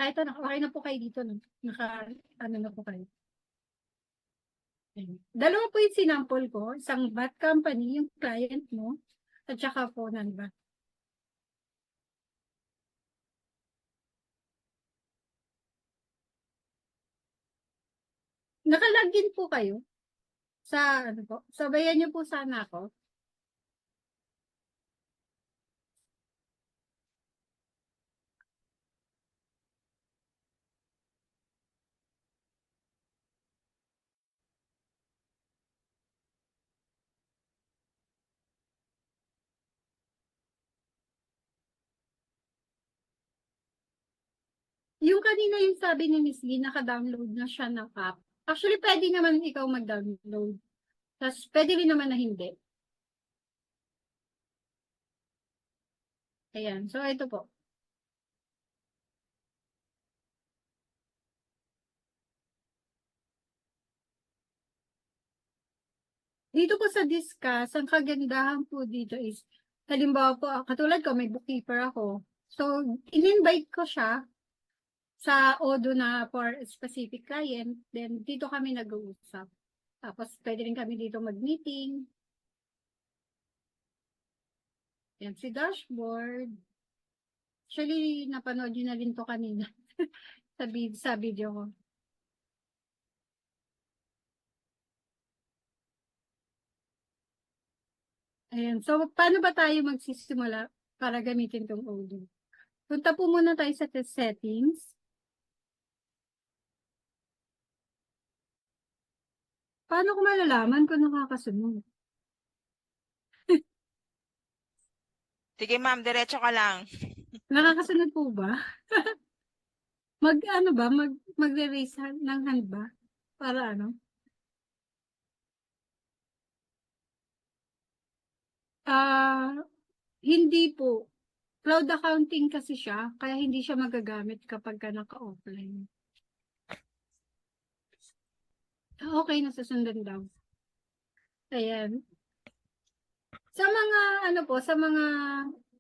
Ito na, okay na po kayo dito. No? Ano na po kayo. Ayan. Dalawa po yung sinample ko. Isang bat company, yung client mo, at saka po non-bat. Nakalagin po kayo sa, ano po, sabayan niyo po sana ako. Yung kanina yung sabi ni Miss Lee, naka-download na siya ng app. Actually, pwede naman ikaw mag-download. Tapos, pwede rin naman na hindi. Ayan. So, ito po. Dito po sa Discuss, ang kagandahan po dito is, halimbawa po, katulad ko, may bookkeeper ako. So, in-invite ko siya sa Odo na for a specific client. Then, dito kami nag-uusap. Tapos, pwede rin kami dito mag-meeting. Yan, si dashboard. Actually, napanood yun na rin to kanina sa video ko. Ayan. So, paano ba tayo magsisimula para gamitin tong Odoo? Punta po muna tayo sa settings. Paano ko malalaman kung nakakasunod? Sige ma'am, diretso ka lang. Nakakasunod po ba? Ano ba? Magre-raise ng hand ba? Para ano? Ah, hindi po. Cloud accounting kasi siya, kaya hindi siya magagamit kapag ka naka-offline. Okay, nasusundan daw. Ayan. Sa mga, ano po, sa mga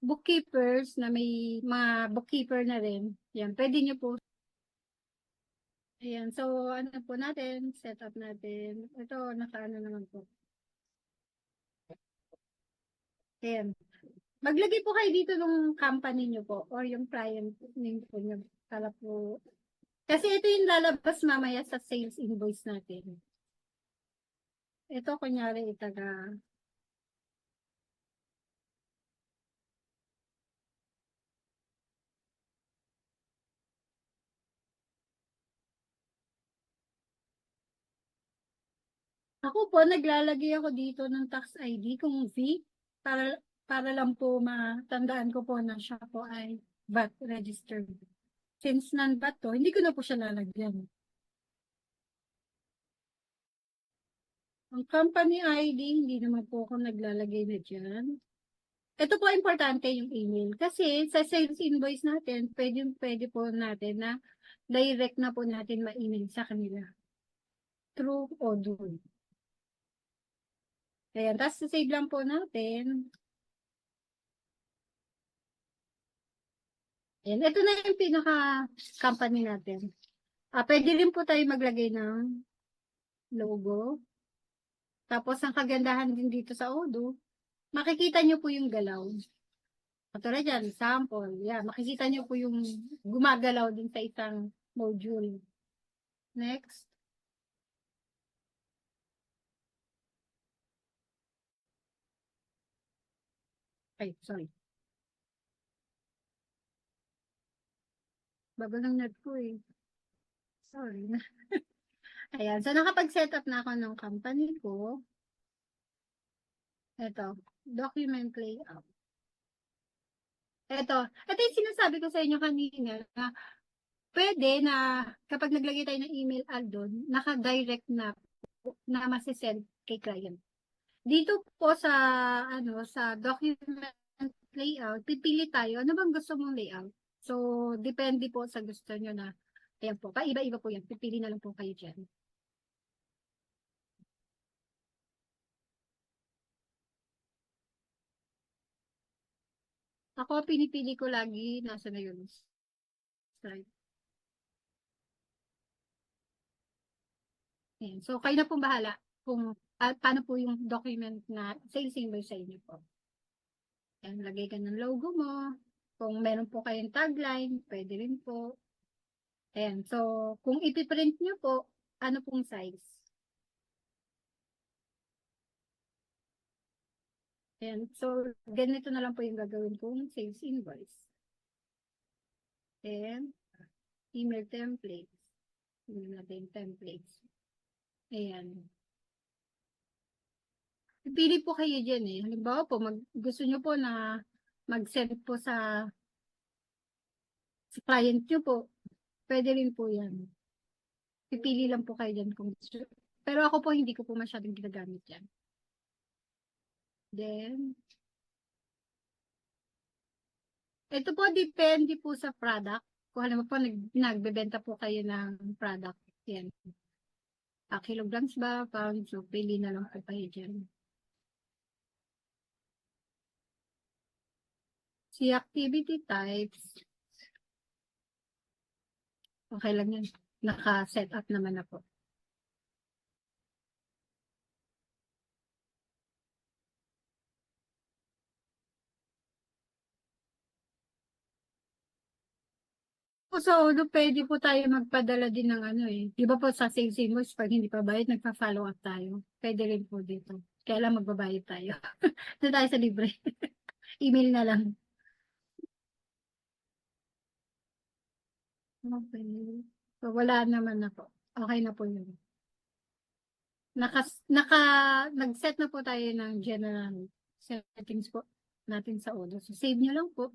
bookkeepers na may mga bookkeeper na rin, yan, pwede nyo po. Ayan, so ano po natin, setup natin. Ito, nakaano naman po. Ayan. Maglagay po kayo dito ng company nyo po or yung client name po nyo. Para po. Kasi ito yung lalabas mamaya sa sales invoice natin. Ito, kunyari, itaga. Ako po, naglalagay ako dito ng tax ID kung V para para lang po matandaan ko po na siya po ay VAT registered. Since non-VAT to, hindi ko na po siya lalagyan. Ang company ID, hindi naman po ako naglalagay na dyan. Ito po importante yung email. Kasi sa sales invoice natin, pwede po natin na direct na po natin ma-email sa kanila. Through Odoo. Ayan, tapos save lang po natin. Ayan, ito na yung pinaka-company natin. Pwede rin po tayo maglagay ng logo. Tapos, ang kagandahan din dito sa Odoo, makikita nyo po yung galaw. Katulad yan, sample. Yeah, makikita nyo po yung gumagalaw din sa isang module. Next. Ay, sorry. Bago ng net ko eh. Sorry na. Ayan, so nakapag-setup na ako ng company ko. Ito, document layout. Ito yung sinasabi ko sa inyo kanina na pwede na kapag naglagay tayo ng email ad doon, naka-direct na masisend kay client. Dito po sa sa document layout, pipili tayo ano bang gusto mong layout. So, depende po sa gusto nyo na ayan po, paiba-iba po yan. Pipili na lang po kayo dyan. Ako, pinipili ko lagi, nasa na yun? Slide. Ayan. So, kayo na pong bahala kung paano po yung document na sales invoice sa inyo po. Ayan, lagay ka ng logo mo. Kung meron po kayong tagline, pwede rin po. Ayan. So, kung ipiprint nyo po, ano pong size? Ayan. So, ganito na lang po yung gagawin kong sales invoice. And, email templates. Email natin yung templates. Ayan. Pili po kayo dyan eh. Halimbawa po, gusto nyo po na mag-send po sa client nyo po. Pwede rin po yan. Pipili lang po kayo dyan kung gusto. Pero ako po, hindi ko po masyadong ginagamit yan. Then, ito po, depende po sa product. Kung alam mo po, nagbebenta po kayo ng product. Yan. Kilograms ba, pounds, so pili na lang po kayo dyan. Si activity types, okay lang yan. Naka-set up naman na po. So, pwede po tayo magpadala din ng ano eh. Di ba po sa sales invoice, pag hindi pa bayad, nagpa-follow up tayo. Pwede rin po dito. Kaya lang magbabayad tayo. Doon tayo sa libre. Email na lang. Okay. So, wala naman na po. Okay na po yun. Nag-set na po tayo ng general settings po natin sa Odoo. So, save nyo lang po.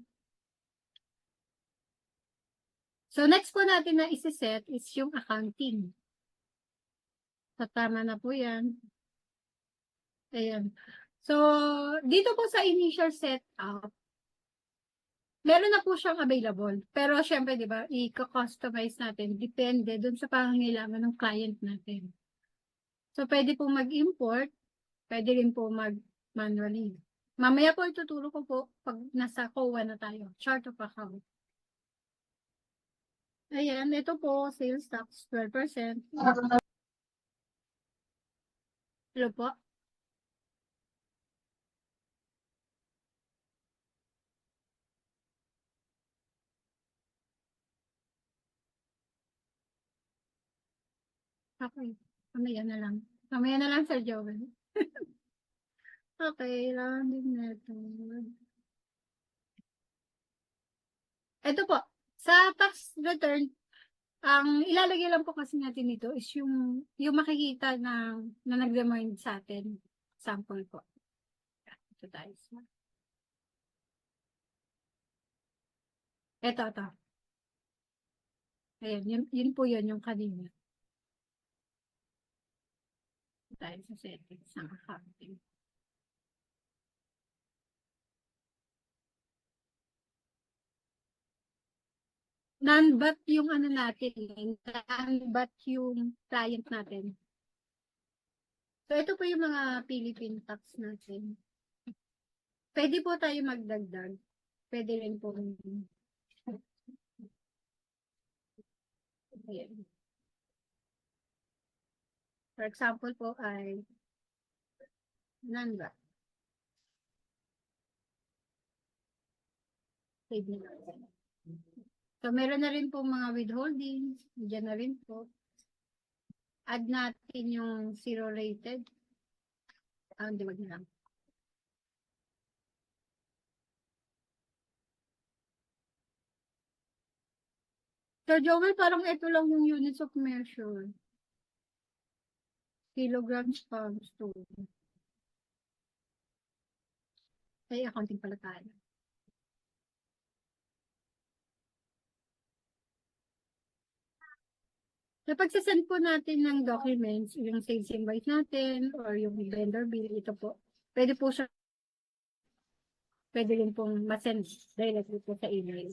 So, next po natin na isi-set is yung accounting. So, tama na po yan. Ayan. So, dito po sa initial setup, meron na po siyang available. Pero, syempre, di ba, i-customize natin. Depende dun sa pangangailangan ng client natin. So, pwede po mag-import. Pwede rin po mag-manually. Mamaya po ituturo ko po pag nasa COA na tayo. Chart of account. Ayan, ito po, sales tax 12%. Hello po. Okay. Mamaya na lang. Mamaya na lang, Sir Joel. Okay, rounding method. Ito po, sa tax return, ang ilalagay lang po kasi natin dito is yung makikita na nag-remind sa atin. Sample po. Ito tayo. Ito. Ayan, yun po yun yung kanina. Tayo sa settings ng accounting. Non-bat yung ano natin, non-bat yung client natin. So, ito po yung mga Philippine tax natin. Pwede po tayo magdagdag. Pwede rin po. Ayan. For example po ay non-bat. Save nyo natin. So, meron na rin po mga withholdings. Diyan na rin po. Add natin yung zero rated. Hindi, wag na lang. So, Joel, parang ito lang yung units of measure. Kilograms, pounds, to. Ay, accounting pala tayo. So, pagsasend po natin ng documents, yung sales invoice natin, or yung vendor bill, ito po. Pwede po siya, pwede rin pong masend directly po sa email.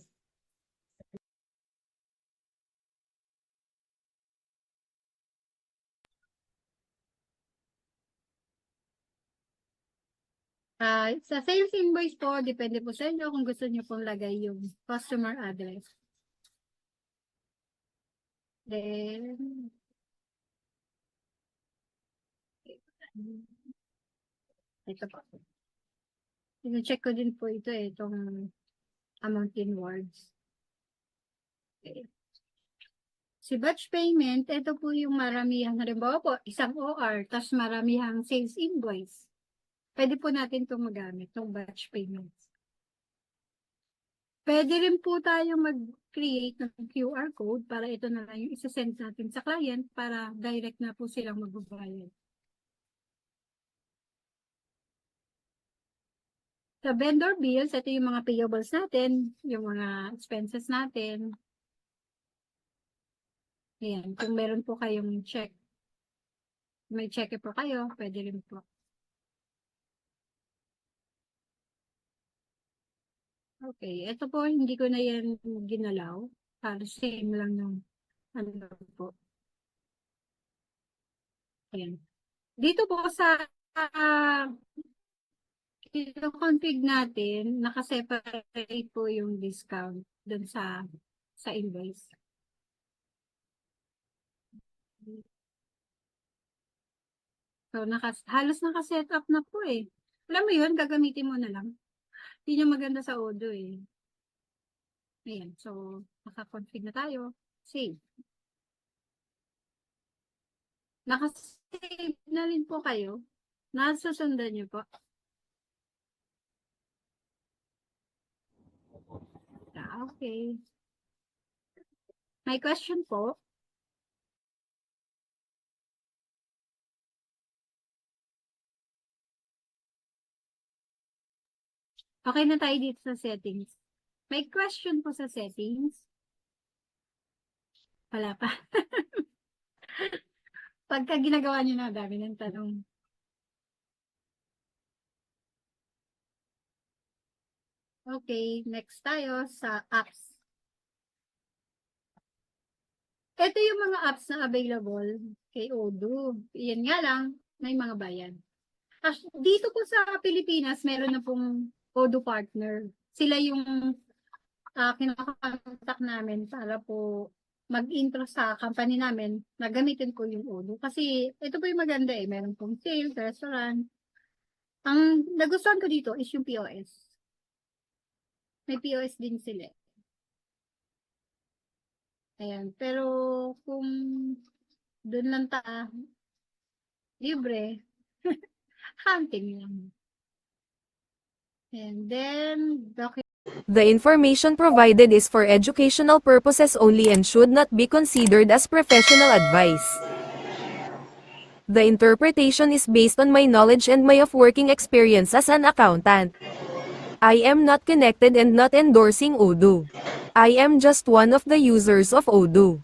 Sa sales invoice po, depende po sa inyo kung gusto niyo pong lagay yung customer address. Then, Ito po. Check ko din po ito itong amount in words. Okay. Si batch payment, ito po yung maramihang, halimbawa po, isang OR, tas maramihang sales invoice. Pwede po natin itong magamit, itong batch payments. Pwede rin po tayo mag-create ng QR code para ito na lang yung isa-send natin sa client para direct na po silang magbabayad. Sa vendor bills, ito yung mga payables natin, yung mga expenses natin. Ayan, kung meron po kayong check, may check po kayo, pwede rin po. Okay, ito po, hindi ko na yan ginalaw. Para same lang ng ano po. Ayan. Dito po sa config natin, nakaseparate po yung discount dun sa invoice. So, halos nakaset up na po eh. Alam mo yun, gagamitin mo na lang. Yun yung maganda sa Odoo eh. Ayan, so, naka-config na tayo. Save. Naka-save na rin po kayo. Nasusundan niyo po. Okay. May question po? Okay na tayo dito sa settings. May question po sa settings? Wala pa. Pagka ginagawa nyo na, dami ng tanong. Okay, next tayo sa apps. Ito yung mga apps na available kay Odoo. Yan nga lang, may mga bayan. Dito po sa Pilipinas, meron na pong Odoo partner. Sila yung kinakontak namin para po mag-intro sa company namin na gamitin ko yung Odoo. Kasi ito po yung maganda eh. Meron pong sales, restaurant. Ang nagustuhan ko dito is yung POS. May POS din sila. Ayan. Pero kung doon lang libre, hunting lang. And then, The information provided is for educational purposes only and should not be considered as professional advice. The interpretation is based on my knowledge and my of working experience as an accountant. I am not connected and not endorsing Odoo. I am just one of the users of Odoo.